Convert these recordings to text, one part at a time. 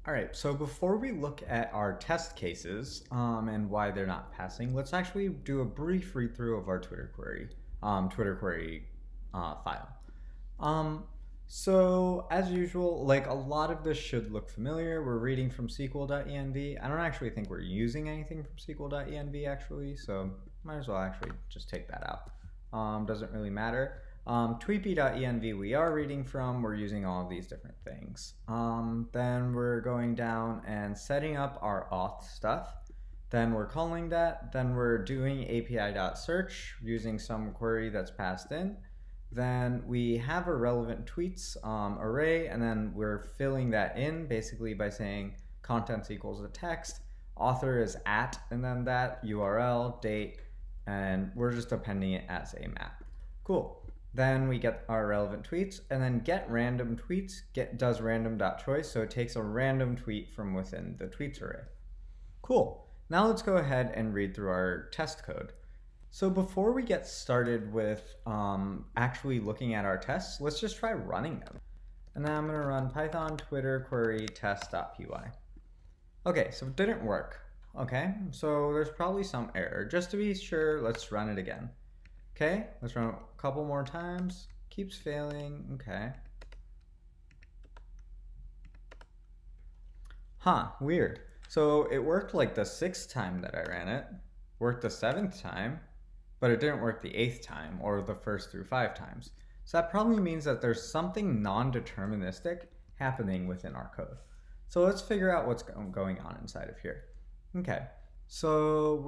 All right, so before we look at our test cases and why they're not passing, let's actually do a brief read through of our Twitter query file. Um, so as usual, like a lot of this should look familiar. We're reading from SQL.env. I don't actually think we're using anything from SQL.env actually, so might as well actually just take that out. Doesn't really matter. Tweepy.env we are reading from, we're using all of these different things. Then we're going down and setting up our auth stuff. Then we're calling that. Then we're doing api.search using some query that's passed in. Then we have a relevant tweets array, and then we're filling that in basically by saying contents equals the text, author is at, and then that URL, date, and we're just appending it as a map. Cool. Then we get our relevant tweets, and then get random tweets does random.choice, so it takes a random tweet from within the tweets array. Cool. Now let's go ahead and read through our test code. So before we get started with actually looking at our tests, let's just try running them. And now I'm going to run python twitter query test.py. Okay, so it didn't work. Okay, so there's probably some error. Just to be sure, let's run it again. Okay, let's run it a couple more times. Keeps failing. Okay. Huh, weird. So it worked like the 6th time that I ran it, worked the 7th time, but it didn't work the 8th time or the 1st through 5 times. So that probably means that there's something non-deterministic happening within our code. So let's figure out what's going on inside of here. Okay, so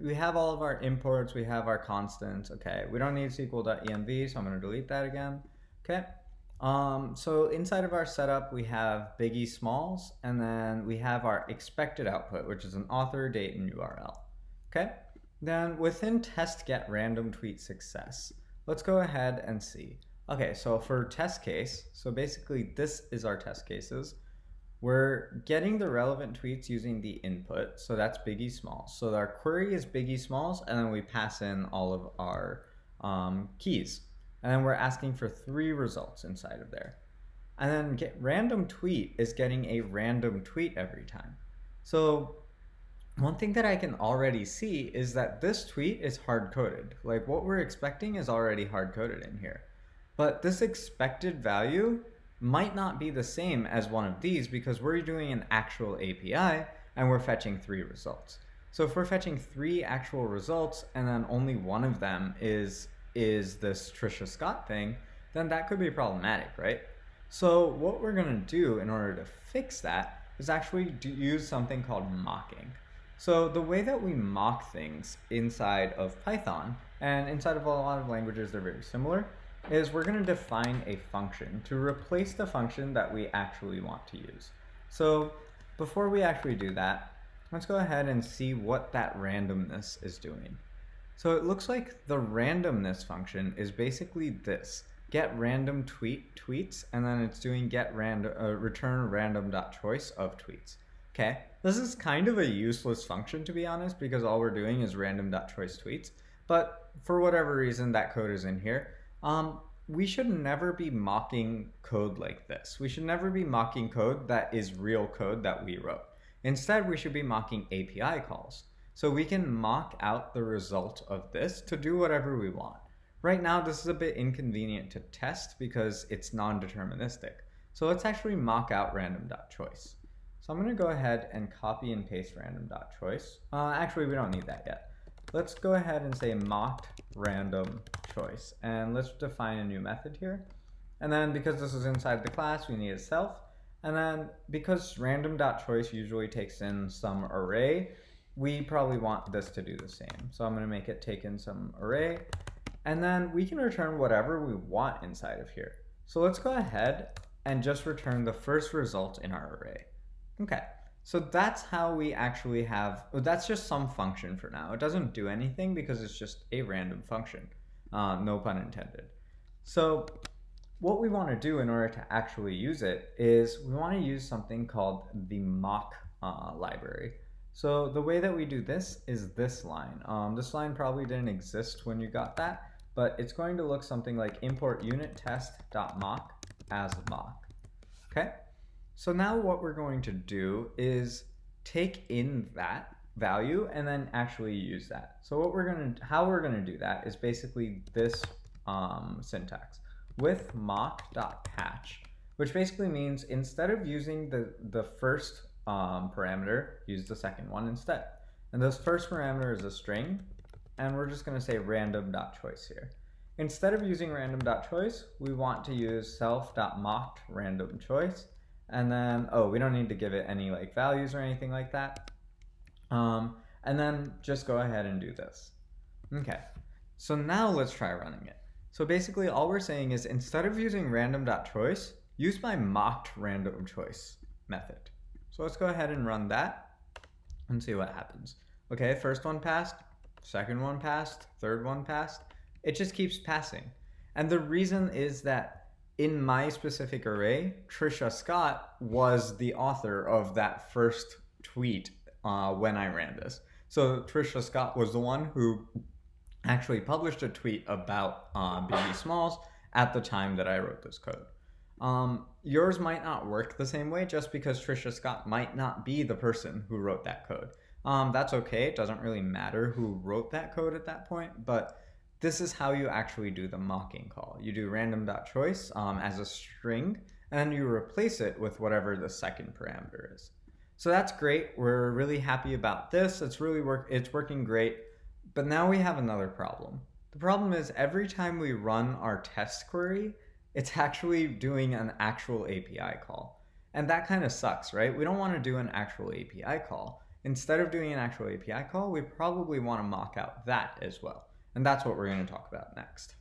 we have all of our imports, we have our constants. Okay, we don't need SQL.env, so I'm going to delete that again. Okay, so inside of our setup, we have biggie smalls, and then we have our expected output, which is an author, date, and URL. Okay, then within test get random tweet success, let's go ahead and see. Okay, so for test case, so basically this is our test cases. We're getting the relevant tweets using the input, so that's biggie smalls. So our query is biggie smalls, and then we pass in all of our keys. And then we're asking for 3 results inside of there. And then get random tweet is getting a random tweet every time. So one thing that I can already see is that this tweet is hard-coded. Like what we're expecting is already hard-coded in here. But this expected value might not be the same as one of these because we're doing an actual API and we're fetching 3 results. So if we're fetching 3 actual results and then only one of them is this Trisha Scott thing, then that could be problematic, right? So what we're going to do in order to fix that is actually use something called mocking. So the way that we mock things inside of Python, and inside of a lot of languages they're very similar, is we're going to define a function to replace the function that we actually want to use. So before we actually do that, let's go ahead and see what that randomness is doing. So it looks like the randomness function is basically this: get random tweets, and then it's doing return random.choice of tweets. Okay, this is kind of a useless function to be honest, because all we're doing is random.choice tweets, but for whatever reason that code is in here. We should never be mocking code like this. We should never be mocking code that is real code that we wrote. Instead, we should be mocking API calls. So we can mock out the result of this to do whatever we want. Right now, this is a bit inconvenient to test because it's non-deterministic. So let's actually mock out random.choice. So I'm going to go ahead and copy and paste random.choice. Actually, we don't need that yet. Let's go ahead and say mocked random choice, and let's define a new method here. And then because this is inside the class, we need a self. And then because random.choice usually takes in some array, we probably want this to do the same. So I'm going to make it take in some array, and then we can return whatever we want inside of here. So let's go ahead and just return the first result in our array. Okay. So that's how we actually have, that's just some function for now. It doesn't do anything because it's just a random function, no pun intended. So what we want to do in order to actually use it is we want to use something called the mock library. So the way that we do this is this line. This line probably didn't exist when you got that, but it's going to look something like import unit test.mock as mock. Okay. So now what we're going to do is take in that value and then actually use that. So how we're gonna do that is basically this syntax with mock.patch, which basically means instead of using the first parameter, use the second one instead. And this first parameter is a string, and we're just gonna say random.choice here. Instead of using random.choice, we want to use self.mocked_random_choice. And then, oh, we don't need to give it any like values or anything like that. And then just go ahead and do this. Okay, so now let's try running it. So basically all we're saying is instead of using random.choice, use my mocked random choice method. So let's go ahead and run that and see what happens. Okay, first one passed, second one passed, third one passed. It just keeps passing. And the reason is that in my specific array, Trisha Scott was the author of that first tweet when I ran this. So Trisha Scott was the one who actually published a tweet about BB Smalls at the time that I wrote this code. Yours might not work the same way just because Trisha Scott might not be the person who wrote that code. That's okay. It doesn't really matter who wrote that code at that point, but this is how you actually do the mocking call. You do random.choice as a string, and then you replace it with whatever the second parameter is. So that's great. We're really happy about this. It's working great. But now we have another problem. The problem is every time we run our test query, it's actually doing an actual API call. And that kind of sucks, right? We don't want to do an actual API call. Instead of doing an actual API call, we probably want to mock out that as well. And that's what we're going to talk about next.